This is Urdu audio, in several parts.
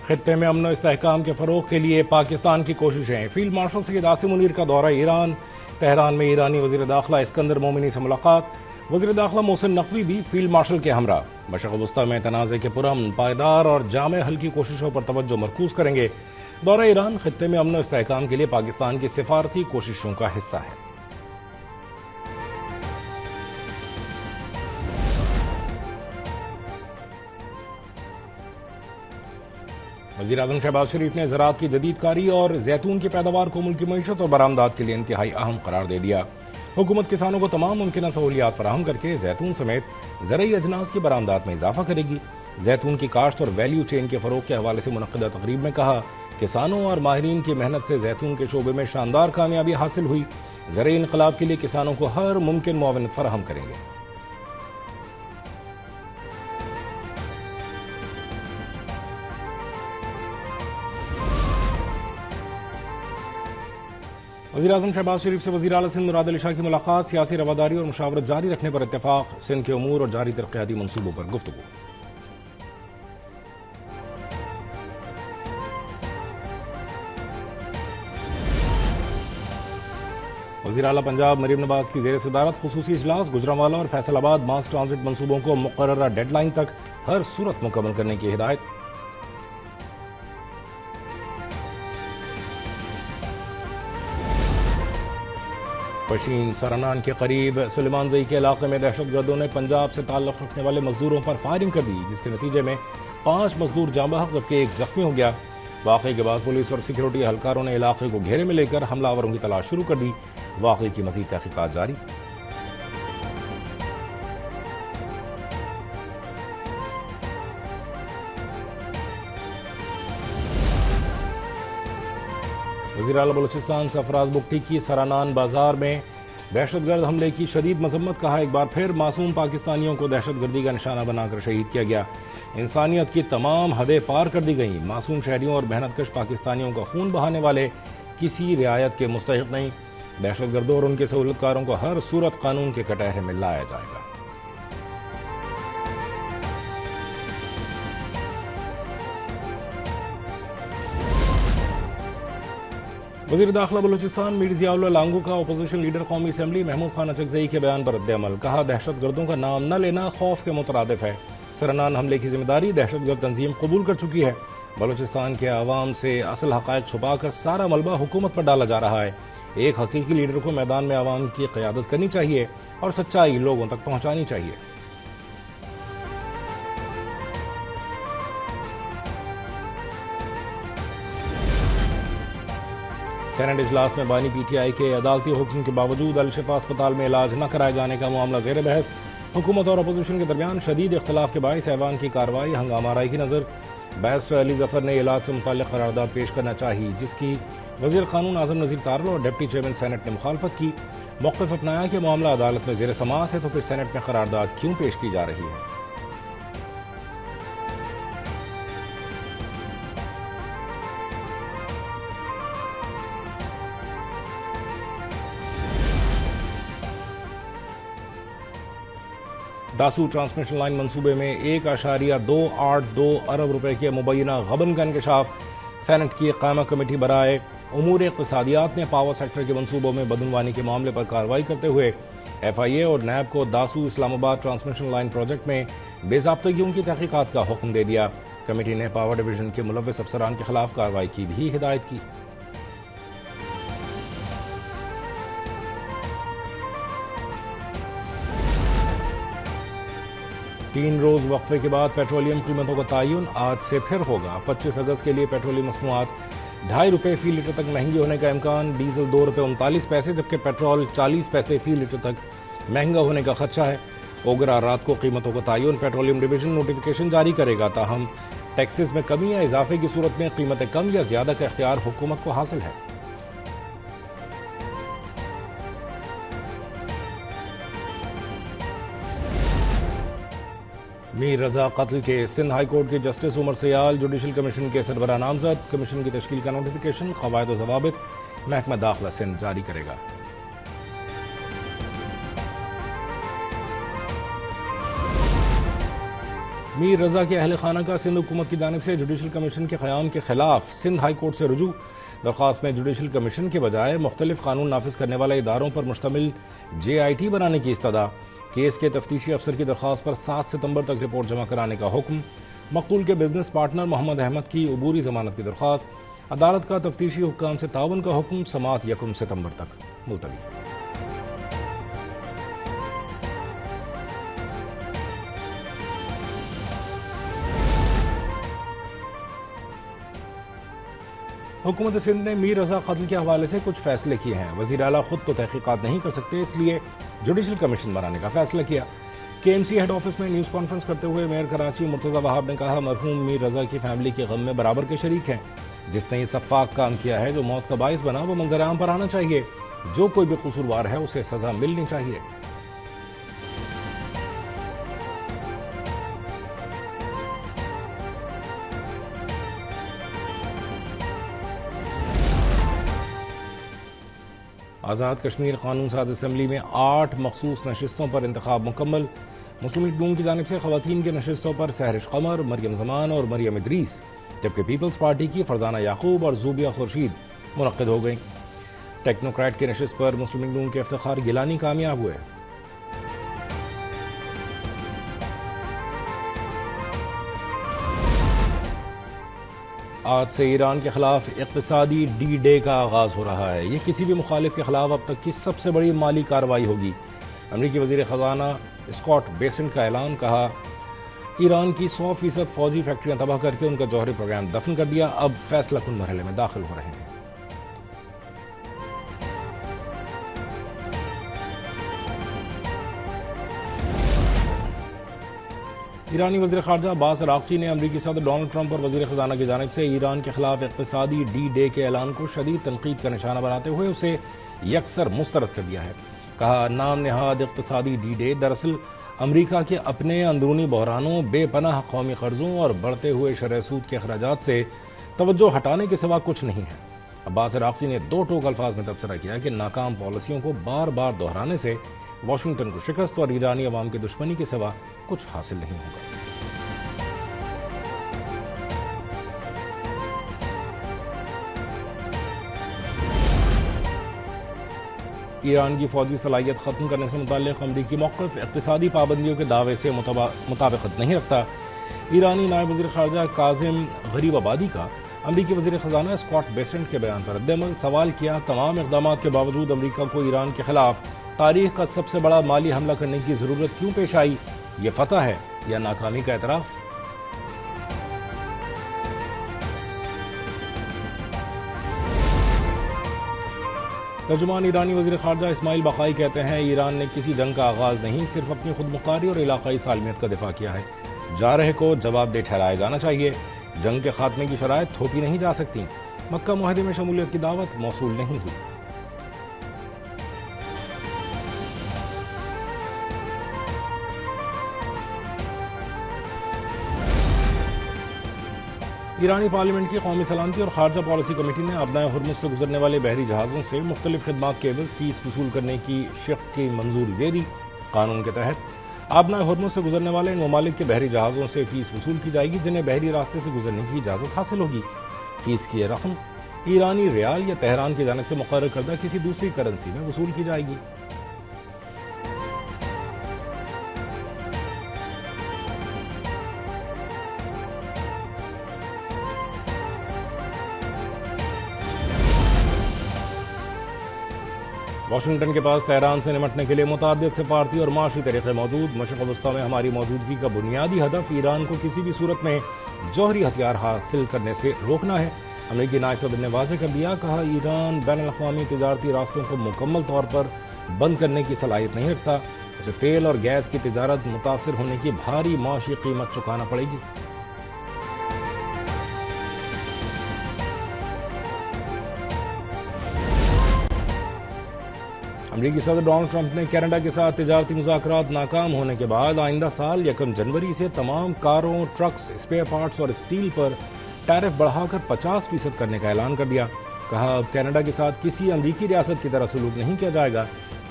خطے میں امن و استحکام کے فروغ کے لیے پاکستان کی کوششیں۔ فیلڈ مارشل سید عاصم منیر کا دورہ ایران۔ تہران میں ایرانی وزیر داخلہ اسکندر مومنی سے ملاقات۔ وزیر داخلہ محسن نقوی بھی فیلڈ مارشل کے ہمراہ۔ مشرق وسطی میں تنازع کے پرامن، پائیدار اور جامع حل کی کوششوں پر توجہ مرکوز کریں گے۔ دورہ ایران خطے میں امن و استحکام کے لیے پاکستان کی سفارتی کوششوں کا حصہ ہے۔ وزیراعظم شہباز شریف نے زراعت کی جدید کاری اور زیتون کی پیداوار کو ملکی معیشت اور برآمدات کے لیے انتہائی اہم قرار دے دیا۔ حکومت کسانوں کو تمام ممکنہ سہولیات فراہم کر کے زیتون سمیت زرعی اجناس کی برآمدات میں اضافہ کرے گی۔ زیتون کی کاشت اور ویلیو چین کے فروغ کے حوالے سے منعقدہ تقریب میں کہا، کسانوں اور ماہرین کی محنت سے زیتون کے شعبے میں شاندار کامیابی حاصل ہوئی۔ زرعی انقلاب کے لیے کسانوں کو ہر ممکن معاونت فراہم کریں گے۔ وزیراعظم شہباز شریف سے وزیر اعلیٰ سندھ مراد علی شاہ کی ملاقات۔ سیاسی رواداری اور مشاورت جاری رکھنے پر اتفاق۔ سندھ کے امور اور جاری ترقیاتی منصوبوں پر گفتگو۔ وزیر اعلیٰ پنجاب مریم نواز کی زیر صدارت خصوصی اجلاس۔ گجرانوالہ اور فیصل آباد ماس ٹرانزٹ منصوبوں کو مقررہ ڈیڈ لائن تک ہر صورت مکمل کرنے کی ہدایت۔ پشین سرانان کے قریب سلیمان زئی کے علاقے میں دہشت گردوں نے پنجاب سے تعلق رکھنے والے مزدوروں پر فائرنگ کر دی، جس کے نتیجے میں 5 مزدور جاں بحق جبکہ 1 زخمی ہو گیا۔ واقعے کے بعد پولیس اور سیکورٹی اہلکاروں نے علاقے کو گھیرے میں لے کر حملہ آوروں کی تلاش شروع کر دی۔ واقعے کی مزید تحقیقات جاری۔ وزیر اعلیٰ بلوچستان سرفراز بگٹی کی سرانان بازار میں دہشت گرد حملے کی شدید مذمت۔ کہا، ایک بار پھر معصوم پاکستانیوں کو دہشت گردی کا نشانہ بنا کر شہید کیا گیا۔ انسانیت کی تمام حدیں پار کر دی گئیں۔ معصوم شہریوں اور محنت کش پاکستانیوں کا خون بہانے والے کسی رعایت کے مستحق نہیں۔ دہشت گردوں اور ان کے سہولتکاروں کو ہر صورت قانون کے کٹہرے میں لایا جائے گا۔ وزیر داخلہ بلوچستان میر ضیاء اللہ لانگو کا اپوزیشن لیڈر قومی اسمبلی محمود خان اچکزئی کے بیان پر رد عمل۔ کہا، دہشت گردوں کا نام نہ لینا خوف کے مترادف ہے۔ سرانان حملے کی ذمہ داری دہشت گرد تنظیم قبول کر چکی ہے۔ بلوچستان کے عوام سے اصل حقائق چھپا کر سارا ملبہ حکومت پر ڈالا جا رہا ہے۔ ایک حقیقی لیڈر کو میدان میں عوام کی قیادت کرنی چاہیے اور سچائی لوگوں تک پہنچانی چاہیے۔ سینٹ اجلاس میں بانی پی ٹی آئی کے عدالتی حکم کے باوجود الشفا اسپتال میں علاج نہ کرائے جانے کا معاملہ زیر بحث۔ حکومت اور اپوزیشن کے درمیان شدید اختلاف کے باعث ایوان کی کارروائی ہنگامہ آرائی کی نظر۔ بیرسٹر علی ظفر نے علاج سے متعلق قرارداد پیش کرنا چاہی، جس کی وزیر قانون اعظم نذیر تارڑ اور ڈپٹی چیئرمین سینٹ نے مخالفت کی۔ موقف اپنایا کہ معاملہ عدالت میں زیر سماعت ہے تو پھر سینٹ میں قرارداد کیوں پیش کی جا رہی ہے۔ داسو ٹرانسمیشن لائن منصوبے میں 1.282 ارب روپے کے مبینہ غبن کا انکشاف۔ سینٹ کی قائمہ کمیٹی برائے امور اقتصادیات نے پاور سیکٹر کے منصوبوں میں بدعنوانی کے معاملے پر کارروائی کرتے ہوئے ایف آئی اے اور نیب کو داسو اسلام آباد ٹرانسمیشن لائن پروجیکٹ میں بے ضابطگیوں کی تحقیقات کا حکم دے دیا۔ کمیٹی نے پاور ڈویژن کے ملوث افسران کے خلاف کارروائی کی بھی ہدایت کی۔ تین روز وقفے کے بعد پیٹرولیم قیمتوں کا تعین آج سے پھر ہوگا۔ 25 اگست کے لیے پیٹرولیم مصنوعات 2.5 روپے فی لیٹر تک مہنگی ہونے کا امکان۔ ڈیزل 2 روپے 39 پیسے جبکہ پیٹرول 40 پیسے فی لیٹر تک مہنگا ہونے کا خدشہ ہے۔ اوگرا رات کو قیمتوں کا تعین پیٹرولیم ڈویژن نوٹیفیکیشن جاری کرے گا، تاہم ٹیکسز میں کمی یا اضافے کی صورت میں قیمتیں کم یا زیادہ کا اختیار حکومت کو حاصل ہے۔ میر رضا قتل کے سندھ ہائی کورٹ کے جسٹس عمر سیال جوڈیشل کمیشن کے سربراہ نامزد۔ کمیشن کی تشکیل کا نوٹیفیکیشن قواعد و ضوابط محکمہ داخلہ سندھ جاری کرے گا۔ میر رضا کے اہل خانہ کا سندھ حکومت کی جانب سے جوڈیشل کمیشن کے قیام کے خلاف سندھ ہائی کورٹ سے رجوع۔ درخواست میں جوڈیشل کمیشن کے بجائے مختلف قانون نافذ کرنے والے اداروں پر مشتمل JIT بنانے کی استدعا۔ کیس کے تفتیشی افسر کی درخواست پر 7 ستمبر تک رپورٹ جمع کرانے کا حکم۔ مقتول کے بزنس پارٹنر محمد احمد کی عبوری ضمانت کی درخواست۔ عدالت کا تفتیشی حکام سے تعاون کا حکم، سماعت 1 ستمبر تک ملتوی۔ حکومت سندھ نے میر رضا قتل کے حوالے سے کچھ فیصلے کیے ہیں۔ وزیر اعلیٰ خود تو تحقیقات نہیں کر سکتے، اس لیے جوڈیشل کمیشن بنانے کا فیصلہ کیا۔ KMC ہیڈ آفس میں نیوز کانفرنس کرتے ہوئے میئر کراچی مرتضی وہاب نے کہا، مرحوم میر رضا کی فیملی کے غم میں برابر کے شریک ہیں۔ جس نے یہ سفاک کام کیا ہے، جو موت کا باعث بنا، وہ منظر عام پر آنا چاہیے۔ جو کوئی بھی قصوروار ہے اسے سزا ملنی چاہیے۔ آزاد کشمیر قانون ساز اسمبلی میں 8 مخصوص نشستوں پر انتخاب مکمل۔ مسلم لیگ نون کی جانب سے خواتین کی نشستوں پر سہرش قمر، مریم زمان اور مریم ادریس، جبکہ پیپلز پارٹی کی فرزانہ یعقوب اور زوبیہ خورشید منعقد ہو گئیں۔ ٹیکنوکریٹ کی نشست پر مسلم لیگ نون کے افتخار گیلانی کامیاب ہوئے۔ آج سے ایران کے خلاف اقتصادی D-Day کا آغاز ہو رہا ہے۔ یہ کسی بھی مخالف کے خلاف اب تک کی سب سے بڑی مالی کارروائی ہوگی۔ امریکی وزیر خزانہ اسکاٹ بیسنٹ کا اعلان، کہا ایران کی 100% فوجی فیکٹریاں تباہ کر کے ان کا جوہری پروگرام دفن کر دیا، اب فیصلہ کن مرحلے میں داخل ہو رہے ہیں۔ ایرانی وزیر خارجہ عباس عراقچی نے امریکی صدر ڈونلڈ ٹرمپ اور وزیر خزانہ کی جانب سے ایران کے خلاف اقتصادی D-Day کے اعلان کو شدید تنقید کا نشانہ بناتے ہوئے اسے یکسر مسترد کر دیا ہے۔ کہا، نام نہاد اقتصادی D-Day دراصل امریکہ کے اپنے اندرونی بحرانوں، بے پناہ قومی قرضوں اور بڑھتے ہوئے شرح سود کے اخراجات سے توجہ ہٹانے کے سوا کچھ نہیں ہے۔ عباس عراقچی نے 2 ٹوک الفاظ میں تبصرہ کیا کہ ناکام پالیسیوں کو بار بار دہرانے سے واشنگٹن کو شکست اور ایرانی عوام کی دشمنی کے سوا کچھ حاصل نہیں ہوگا۔ ایران کی فوجی صلاحیت ختم کرنے سے متعلق امریکی موقف اقتصادی پابندیوں کے دعوے سے مطابقت نہیں رکھتا۔ ایرانی نائب وزیر خارجہ کاظم غریب آبادی کا امریکی وزیر خزانہ اسکاٹ بیسنٹ کے بیان پر رد عمل، سوال کیا، تمام اقدامات کے باوجود امریکہ کو ایران کے خلاف تاریخ کا سب سے بڑا مالی حملہ کرنے کی ضرورت کیوں پیش آئی؟ یہ فتح ہے یا ناکامی کا اعتراف؟ ترجمان ایرانی وزیر خارجہ اسماعیل بقائی کہتے ہیں، ایران نے کسی جنگ کا آغاز نہیں، صرف اپنی خود مختاری اور علاقائی سالمیت کا دفاع کیا ہے۔ جارح کو جواب دہ ٹھہرایا جانا چاہیے۔ جنگ کے خاتمے کی شرائط تھوپی نہیں جا سکتی۔ مکہ معاہدے میں شمولیت کی دعوت موصول نہیں ہوئی۔ ایرانی پارلیمنٹ کی قومی سلامتی اور خارجہ پالیسی کمیٹی نے ابنائے ہرمز سے گزرنے والے بحری جہازوں سے مختلف خدمات کے عوض فیس وصول کرنے کی شق کی منظوری دے دی۔ قانون کے تحت ابنائے ہرمز سے گزرنے والے ان ممالک کے بحری جہازوں سے فیس وصول کی جائے گی جنہیں بحری راستے سے گزرنے کی اجازت حاصل ہوگی۔ فیس کی یہ رقم ایرانی ریال یا تہران کی جانب سے مقرر کردہ کسی دوسری کرنسی میں وصول کی جائے گی۔ واشنگٹن کے پاس تہران سے نمٹنے کے لیے متعدد سفارتی اور معاشی طریقے موجود۔ مشرق وسطیٰ میں ہماری موجودگی کا بنیادی ہدف ایران کو کسی بھی صورت میں جوہری ہتھیار حاصل کرنے سے روکنا ہے۔ امریکی نائب صدر نے واضح کر دیا، کہا ایران بین الاقوامی تجارتی راستوں کو مکمل طور پر بند کرنے کی صلاحیت نہیں رکھتا۔ اسے تیل اور گیس کی تجارت متاثر ہونے کی بھاری معاشی قیمت چکانا پڑے گی۔ امریکی صدر ڈونلڈ ٹرمپ نے کینیڈا کے ساتھ تجارتی مذاکرات ناکام ہونے کے بعد آئندہ سال 1 جنوری سے تمام کاروں، ٹرکس، اسپیئر پارٹس اور اسٹیل پر ٹیرف بڑھا کر 50% کرنے کا اعلان کر دیا۔ کہا، اب کینیڈا کے ساتھ کسی امریکی ریاست کی طرح سلوک نہیں کیا جائے گا۔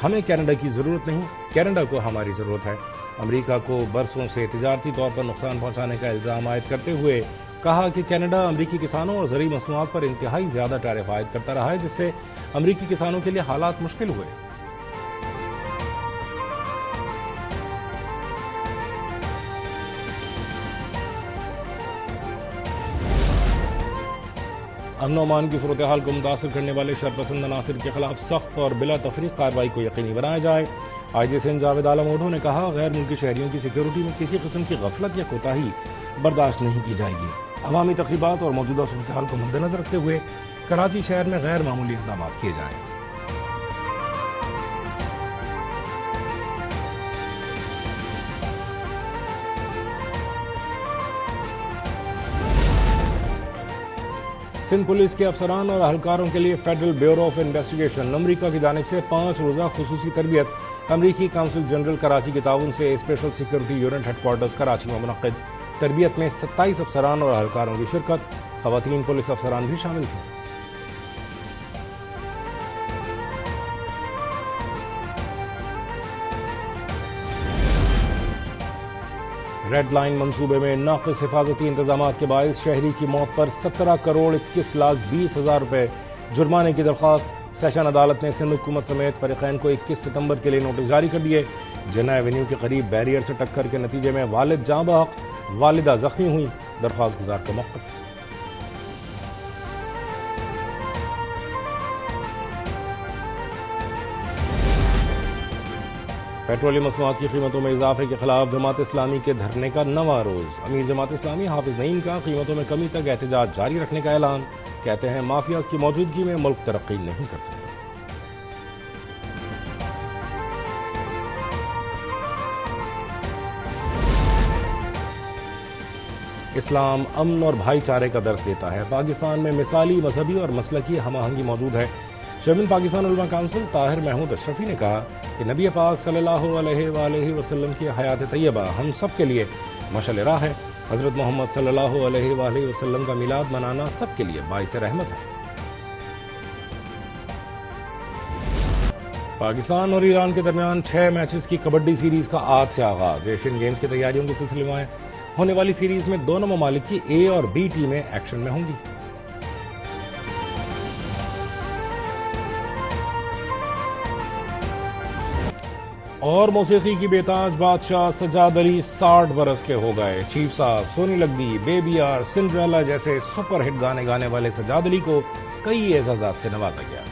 ہمیں کینیڈا کی ضرورت نہیں، کینیڈا کو ہماری ضرورت ہے۔ امریکہ کو برسوں سے تجارتی طور پر نقصان پہنچانے کا الزام عائد کرتے ہوئے کہا کہ کینیڈا امریکی کسانوں اور زرعی مصنوعات پر انتہائی زیادہ ٹیرف عائد کرتا رہا ہے، جس سے امریکی کسانوں کے لیے حالات مشکل ہوئے۔ امن و امان کی صورتحال کو متاثر کرنے والے شرپسند عناصر کے خلاف سخت اور بلا تفریق کارروائی کو یقینی بنایا جائے۔ آئی جی سندھ جاوید عالم اوڈھو نے کہا، غیر ملکی شہریوں کی سیکیورٹی میں کسی قسم کی غفلت یا کوتاہی برداشت نہیں کی جائے گی۔ عوامی تقریبات اور موجودہ صورتحال کو مد نظر رکھتے ہوئے کراچی شہر میں غیر معمولی اقدامات کیے جائیں۔ سندھ پولیس کے افسران اور اہلکاروں کے لیے فیڈرل بیورو آف انویسٹیگیشن امریکہ کی جانب سے 5 روزہ خصوصی تربیت امریکی کونسل جنرل کراچی کے تعاون سے special security unit headquarters Karachi میں منعقد۔ تربیت میں 27 افسران اور اہلکاروں کی شرکت، خواتین پولیس افسران بھی شامل تھے۔ ریڈ لائن منصوبے میں ناقص حفاظتی انتظامات کے باعث شہری کی موت پر 17 کروڑ 21 لاکھ 20 ہزار روپے جرمانے کی درخواست۔ سیشن عدالت نے سندھ حکومت سمیت فریقین کو 21 ستمبر کے لیے نوٹس جاری کر دیے۔ جنا ایونیو کے قریب بیریئر سے ٹکر کے نتیجے میں والد جاں بحق، والدہ زخمی ہوئی، درخواست گزار کا موقف۔ پیٹرولیم مصنوعات کی قیمتوں میں اضافے کے خلاف جماعت اسلامی کے دھرنے کا 9واں روز۔ امیر جماعت اسلامی حافظ نعیم کا قیمتوں میں کمی تک احتجاج جاری رکھنے کا اعلان۔ کہتے ہیں مافیاز کی موجودگی میں ملک ترقی نہیں کر سکتا۔ اسلام امن اور بھائی چارے کا درس دیتا ہے۔ پاکستان میں مثالی مذہبی اور مسلکی ہم آہنگی موجود ہے۔ چیئرمین پاکستان علماء کونسل طاہر محمود اشرفی نے کہا کہ نبی پاک صلی اللہ علیہ وآلہ وسلم کی حیات طیبہ ہم سب کے لیے مشعل راہ ہے۔ حضرت محمد صلی اللہ علیہ وآلہ وسلم کا میلاد منانا سب کے لیے باعث رحمت ہے۔ پاکستان اور ایران کے درمیان 6 میچز کی کبڈی سیریز کا آج سے آغاز۔ ایشین گیمز کی تیاریوں کے سلسلے میں ہونے والی سیریز میں دونوں ممالک کی اے اور بی ٹیمیں ایکشن میں ہوں گی۔ اور موسیقی کی بےتاج بادشاہ سجاد علی 60 برس کے ہو گئے۔ چیف صاحب، سونی لگدی، بیبی آر، سنڈریلا جیسے سپر ہٹ گانے گانے والے سجاد علی کو کئی اعزازات سے نوازا گیا۔